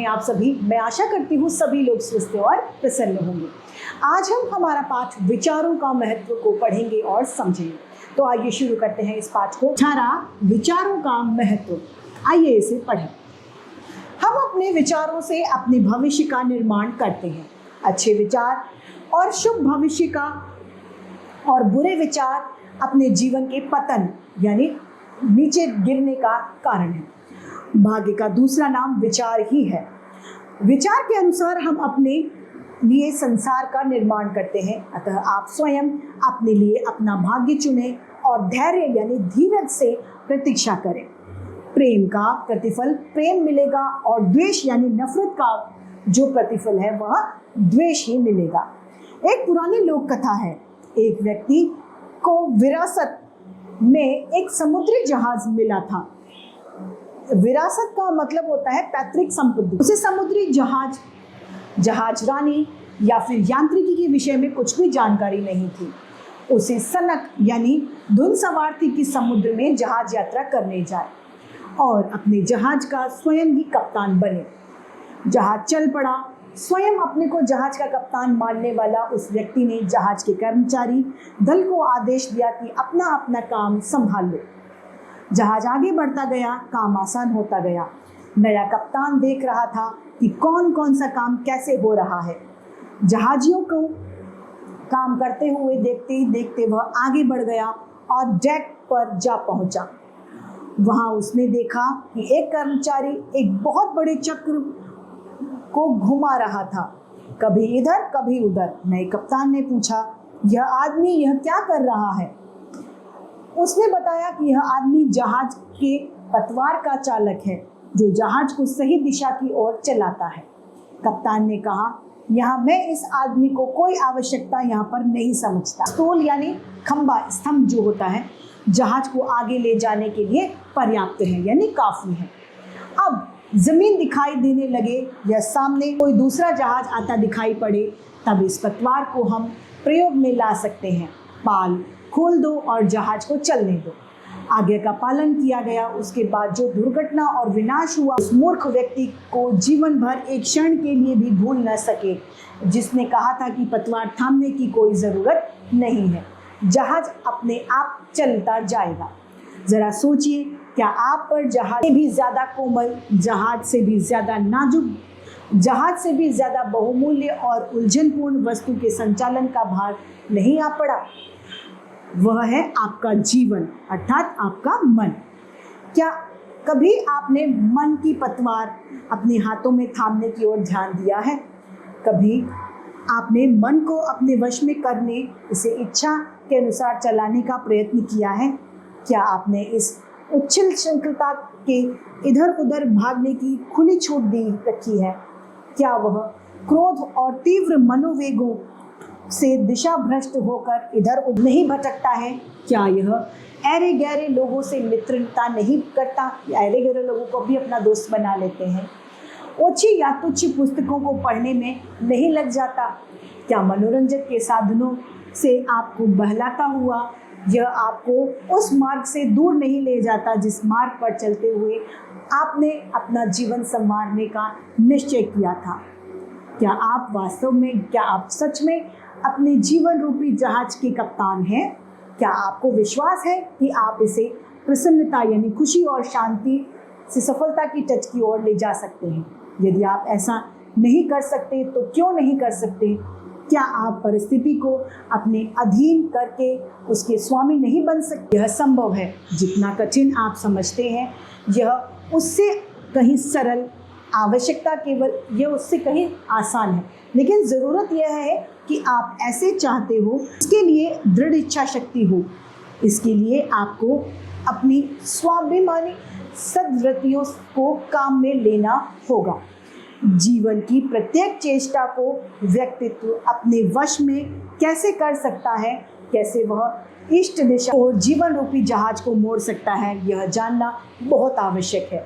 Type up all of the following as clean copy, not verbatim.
हैं आप सभी। मैं आशा करती हूँ सभी लोग स्वस्थ और प्रसन्न होंगे। आज हम हमारा पाठ विचारों का महत्व को पढ़ेंगे और समझेंगे। तो आइए शुरू करते हैं इस पाठ को। 18 विचारों का महत्व। आइए इसे पढ़ें। हम अपने विचारों से अपने भविष्य का निर्माण करते हैं। अच्छे विचार और शुभ भविष्य का और बुरे विचार अपने जीवन के पतन यानी नीचे गिरने का कारण है। भाग्य का दूसरा नाम विचार ही है। विचार के अनुसार हम अपने लिए संसार का निर्माण करते हैं। अतः आप स्वयं अपने लिए अपना भाग्य चुनें और धैर्य यानी धीरज से प्रतीक्षा करें। प्रेम का प्रतिफल प्रेम मिलेगा और द्वेष यानी नफरत का जो प्रतिफल है वह द्वेष ही मिलेगा। एक पुरानी लोक कथा है। एक व्यक्ति को विरासत में एक समुद्री जहाज मिला था। विरासत का मतलब होता है पैतृक संपत्ति। उसे समुद्री जहाज रानी या फिर यांत्रिकी के विषय में कुछ भी जानकारी नहीं थी। उसे सनक यानी धुन सवार थी कि समुद्र में जहाज यात्रा करने जाए और अपने जहाज का स्वयं ही कप्तान बने। जहाज चल पड़ा। स्वयं अपने को जहाज का कप्तान मानने वाला उस व्यक्ति ने जहाज के कर्मचारी दल को आदेश दिया कि अपना अपना काम संभाल लो। जहाज आगे बढ़ता गया, काम आसान होता गया। नया कप्तान देख रहा था कि कौन कौन सा काम कैसे हो रहा है। जहाजियों को काम करते हुए देखते ही देखते वह आगे बढ़ गया और डेक पर जा पहुंचा। वहां उसने देखा कि एक कर्मचारी एक बहुत बड़े चक्र को घुमा रहा था, कभी इधर कभी उधर। नए कप्तान ने पूछा, यह आदमी यह क्या कर रहा है? उसने बताया कि यह आदमी जहाज के पतवार का चालक है जो जहाज को सही दिशा की ओर चलाता है। कप्तान ने कहा, यहाँ मैं इस आदमी को कोई आवश्यकता यहाँ पर नहीं समझता। स्टूल यानी खंबा स्तंभ जो होता है जहाज को आगे ले जाने के लिए पर्याप्त है यानी काफी है। अब जमीन दिखाई देने लगे या सामने कोई दूसरा जहाज आता दिखाई पड़े तब इस पतवार को हम प्रयोग में ला सकते हैं। पाल खोल दो और जहाज को चलने दो। आज्ञा का पालन किया गया। उसके बाद जो दुर्घटना और विनाश हुआ उस मूर्ख व्यक्ति को जीवन भर एक क्षण के लिए भी भूल न सके, जिसने कहा था कि पतवार थामने की कोई ज़रूरत नहीं है, जहाज अपने आप चलता जाएगा। ज़रा सोचिए, क्या आप पर जहाज से भी ज़्यादा कोमल, जहाज से भी ज़्यादा नाजुक, जहाज से भी ज़्यादा बहुमूल्य और उलझनपूर्ण वस्तु के संचालन का भार नहीं आ पड़ा? वह है आपका जीवन अर्थात आपका मन। क्या कभी आपने मन की पतवार अपने हाथों में थामने की ओर ध्यान दिया है? कभी आपने मन को अपने वश में करने, इसे इच्छा के अनुसार चलाने का प्रयत्न किया है? क्या आपने इस उच्छृंखल श्रृंखलता के इधर उधर भागने की खुली छूट दी रखी है? क्या वह क्रोध और तीव्र मनोवेगों से दिशा भ्रष्ट होकर इधर उधर नहीं भटकता है? क्या यह ऐरे गहरे लोगों से मित्रता नहीं करता? ऐरे गहरे लोगों को भी अपना दोस्त बना लेते हैं? ओछी या तुच्छ पुस्तकों को पढ़ने में नहीं लग जाता? क्या मनोरंजक के साधनों से आपको बहलाता हुआ यह आपको उस मार्ग से दूर नहीं ले जाता जिस मार्ग पर चलते हुए आपने अपना जीवन संवारने का निश्चय किया था? क्या आप सच में अपने जीवन रूपी जहाज के कप्तान हैं? क्या आपको विश्वास है कि आप इसे प्रसन्नता यानी खुशी और शांति से सफलता की टच की ओर ले जा सकते हैं? यदि आप ऐसा नहीं कर सकते तो क्यों नहीं कर सकते? क्या आप परिस्थिति को अपने अधीन करके उसके स्वामी नहीं बन सकते? यह संभव है। जितना कठिन आप समझते हैं यह उससे कहीं सरल, आवश्यकता केवल यह उससे कहीं आसान है। लेकिन ज़रूरत यह है कि आप ऐसे चाहते हो, इसके लिए दृढ़ इच्छा शक्ति हो। इसके लिए आपको अपनी स्वाभिमानी सद्वृत्तियों को काम में लेना होगा। जीवन की प्रत्येक चेष्टा को व्यक्तित्व अपने वश में कैसे कर सकता है, कैसे वह इष्ट दिशा और जीवन रूपी जहाज को मोड़ सकता है, यह जानना बहुत आवश्यक है।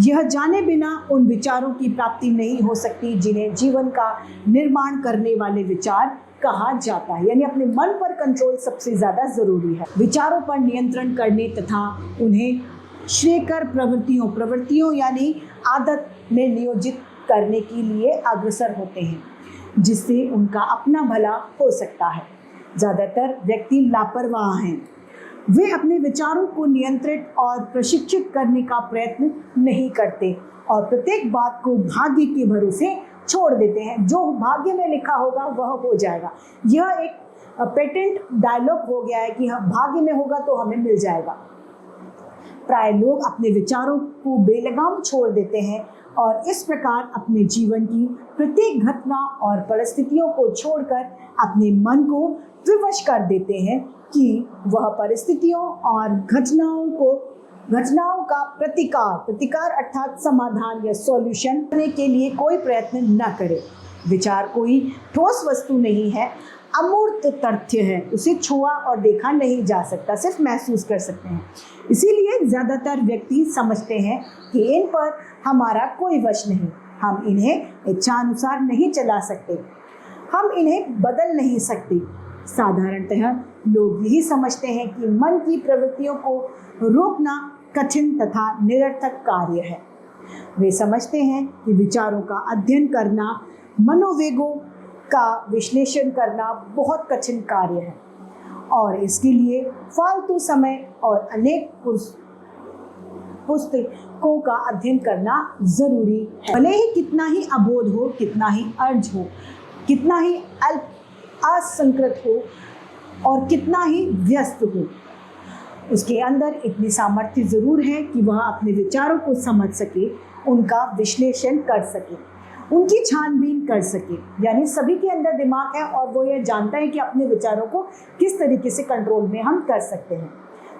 यह जाने बिना उन विचारों की प्राप्ति नहीं हो सकती जिन्हें जीवन का निर्माण करने वाले विचार कहा जाता है। यानी अपने मन पर कंट्रोल सबसे ज़्यादा ज़रूरी है। विचारों पर नियंत्रण करने तथा उन्हें श्रेयकर प्रवृत्तियों यानी आदत में नियोजित करने के लिए अग्रसर होते हैं, जिससे उनका अपना भला हो सकता है। ज़्यादातर व्यक्ति लापरवाह हैं। वे अपने विचारों को नियंत्रित और प्रशिक्षित करने का प्रयत्न नहीं करते और प्रत्येक बात को भाग्य के भरोसे छोड़ देते हैं। जो भाग्य में लिखा होगा वह हो जाएगा। यह एक पेटेंट डायलॉग हो गया है कि हम भाग्य में होगा तो हमें मिल जाएगा। प्राय लोग अपने विचारों को बेलगाम छोड़ देते हैं और इस प्रकार अपने जीवन की प्रत्येक घटना और परिस्थितियों को छोड़कर अपने मन को विवश कर देते हैं कि वह परिस्थितियों और घटनाओं का प्रतिकार अर्थात समाधान या सॉल्यूशन करने के लिए कोई प्रयत्न न करे। विचार कोई ठोस वस्तु नहीं है, अमूर्त तथ्य है। उसे छुआ और देखा नहीं जा सकता, सिर्फ महसूस कर सकते हैं। इसीलिए ज़्यादातर व्यक्ति समझते हैं कि इन पर हमारा कोई वश नहीं, हम इन्हें इच्छानुसार नहीं चला सकते, हम इन्हें बदल नहीं सकते। साधारणतः लोग यही समझते हैं कि मन की प्रवृत्तियों को रोकना कठिन तथा निरर्थक कार्य है। वे समझते हैं कि विचारों का अध्ययन करना, मनोवेगों का विश्लेषण करना बहुत कठिन कार्य है और इसके लिए फालतू समय और अनेक पुस्तकों का अध्ययन करना जरूरी है। भले ही कितना ही अबोध हो, कितना ही अर्ज हो, कितना ही असंकृत हो और कितना ही व्यस्त हो, उसके अंदर इतनी सामर्थ्य जरूर है कि वह अपने विचारों को समझ सके, उनका विश्लेषण कर सके, उनकी छानबीन कर सके। यानी सभी के अंदर दिमाग है और वो ये जानता है कि अपने विचारों को किस तरीके से कंट्रोल में हम कर सकते हैं।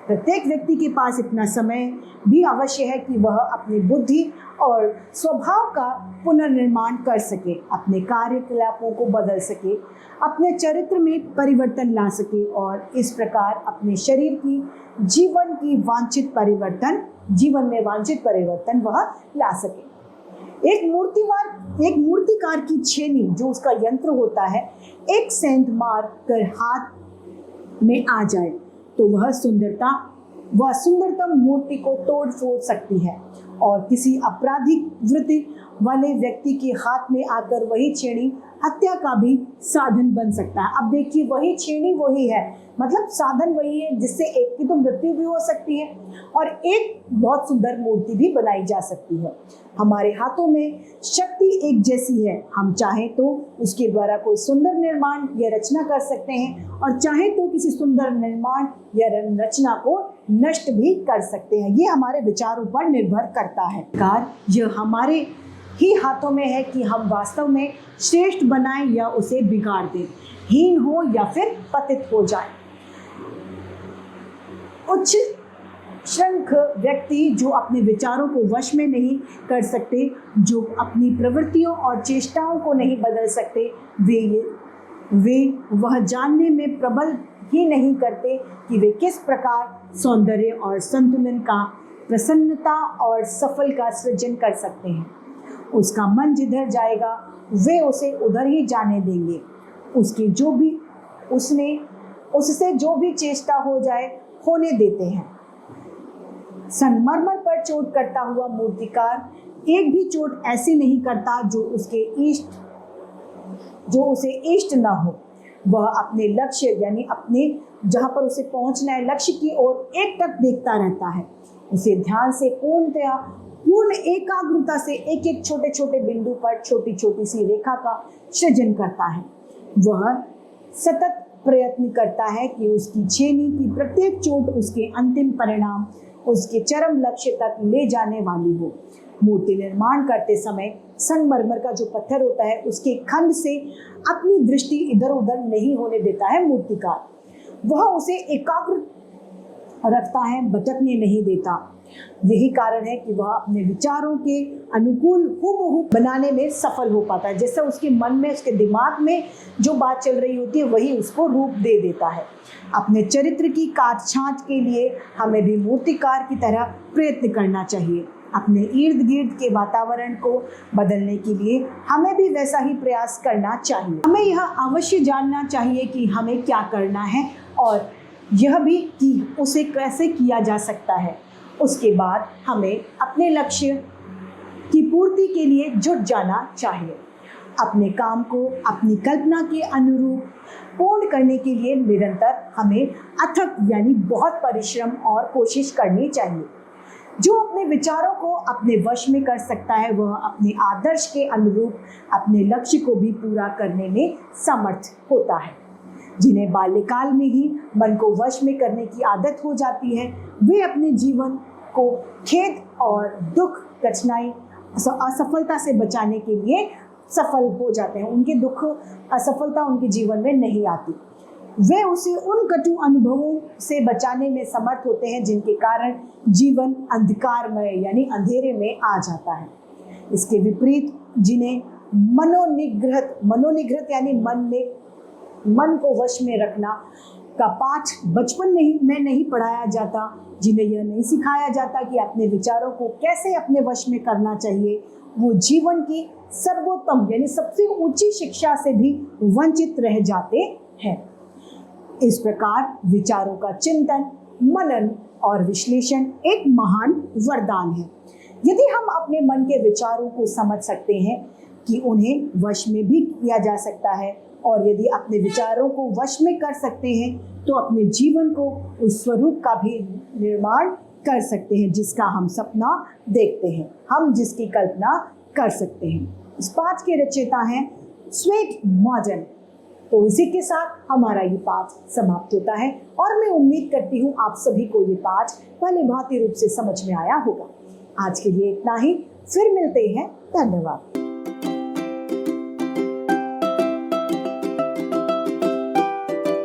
प्रत्येक व्यक्ति के पास इतना समय भी अवश्य है कि वह अपनी बुद्धि और स्वभाव का पुनर्निर्माण कर सके, अपने कार्यकलापों को बदल सके, अपने चरित्र में परिवर्तन ला सके और इस प्रकार अपने शरीर की जीवन में वांछित परिवर्तन वह ला सके। एक मूर्तिकार की छेनी जो उसका यंत्र होता है, एक सेंध मार कर हाथ में आ जाए तो वह सुंदरतम मूर्ति को तोड़ फोड़ सकती है और किसी आपराधिक वृत्ति वाले व्यक्ति के हाथ में आकर वही छेनी हत्या का भी साधन बन सकता है। अब देखिए, वही छेनी वही है, मतलब साधन वही है जिससे एक की तो मृत्यु भी हो सकती है और एक बहुत सुंदर मूर्ति भी बनाई जा सकती है। हमारे हाथों में शक्ति एक जैसी है, हम चाहें तो उसके द्वारा कोई सुंदर निर्माण या रचना कर सकते हैं और चाहें तो किसी सुंदर निर्माण या रचना को नष्ट भी कर सकते हैं। ये हमारे विचारों पर निर्भर करता है। यह हमारे ही हाथों में है कि हम वास्तव में श्रेष्ठ बनाएं या उसे बिगाड़ दें, हीन हो या फिर पतित हो जाए। उच्च श्रृंख व्यक्ति जो अपने विचारों को वश में नहीं कर सकते, जो अपनी प्रवृत्तियों और चेष्टाओं को नहीं बदल सकते, वे वह जानने में प्रबल ही नहीं करते कि वे किस प्रकार सौंदर्य और संतुलन का, प्रसन्नता और सफल का सृजन कर सकते हैं। उसका मन जिधर जाएगा वे उसे उधर ही जाने देंगे। उससे जो भी चेष्टा हो जाए होने देते हैं। संगमरमर पर चोट करता हुआ मूर्तिकार एक भी चोट ऐसी नहीं करता जो उसे इष्ट न हो। वह अपने लक्ष्य यानी अपने जहाँ पर उसे पहुँचना है लक्ष्य की ओर एकटक देखता रहता है। उसे ध्यान से पूर्ण एकाग्रता से एक एक छोटे छोटे बिंदु पर छोटी छोटी सी रेखा का सृजन करता है। वह सतत प्रयत्न करता है कि उसकी छेनी की प्रत्येक चोट उसके अंतिम परिणाम, उसके चरम लक्ष्य तक ले जाने वाली हो। मूर्ति निर्माण करते समय संगमरमर का जो पत्थर होता है उसके खंड से अपनी दृष्टि इधर उधर नहीं होने देता है मूर्तिकार। वह उसे एकाग्र रखता है, भटकने नहीं देता। यही कारण है कि वह अपने विचारों के अनुकूल हूबहू बनाने में सफल हो पाता है। जैसे उसके मन में, उसके दिमाग में जो बात चल रही होती है वही उसको रूप दे देता है। अपने चरित्र की काट छांट के लिए हमें भी मूर्तिकार की तरह प्रयत्न करना चाहिए। अपने इर्द गिर्द के वातावरण को बदलने के लिए हमें भी वैसा ही प्रयास करना चाहिए। हमें यह अवश्य जानना चाहिए कि हमें क्या करना है और यह भी कि उसे कैसे किया जा सकता है। उसके बाद हमें अपने लक्ष्य की पूर्ति के लिए जुट जाना चाहिए। अपने काम को अपनी कल्पना के अनुरूप पूर्ण करने के लिए निरंतर हमें अथक यानी बहुत परिश्रम और कोशिश करनी चाहिए। जो अपने विचारों को अपने वश में कर सकता है वह अपने आदर्श के अनुरूप अपने लक्ष्य को भी पूरा करने में समर्थ होता है। जिन्हें बाल्यकाल में ही मन को वश में करने की आदत हो जाती है वे अपने जीवन को खेद और दुख, कठिनाई, असफलता से बचाने के लिए सफल हो जाते हैं। उनके दुख, असफलता उनके जीवन में नहीं आती। वे उसे उन कटु अनुभवों से बचाने में समर्थ होते हैं जिनके कारण जीवन अंधकारमय यानी अंधेरे में आ जाता है। इसके विपरीत जिन्हें मनोनिग्रह यानी मन को वश में रखना का पाठ बचपन में नहीं पढ़ाया जाता, जिन्हें यह नहीं सिखाया जाता कि अपने विचारों को कैसे अपने वश में करना चाहिए, वो जीवन की सर्वोत्तम यानी सबसे ऊंची शिक्षा से भी वंचित रह जाते हैं। इस प्रकार विचारों का चिंतन, मनन और विश्लेषण एक महान वरदान है। यदि हम अपने मन के विचारों को समझ सकते हैं कि उन्हें वश में भी किया जा सकता है और यदि अपने विचारों को वश में कर सकते हैं तो अपने जीवन को उस स्वरूप का भी निर्माण कर सकते हैं जिसका हम सपना देखते हैं, हम जिसकी कल्पना कर सकते हैं। इस पाठ के रचयिता हैं स्वेट मॉर्डन। तो इसी के साथ हमारा ये पाठ समाप्त होता है और मैं उम्मीद करती हूँ आप सभी को ये पाठ भली भांति रूप से समझ में आया होगा। आज के लिए इतना ही, फिर मिलते हैं। धन्यवाद।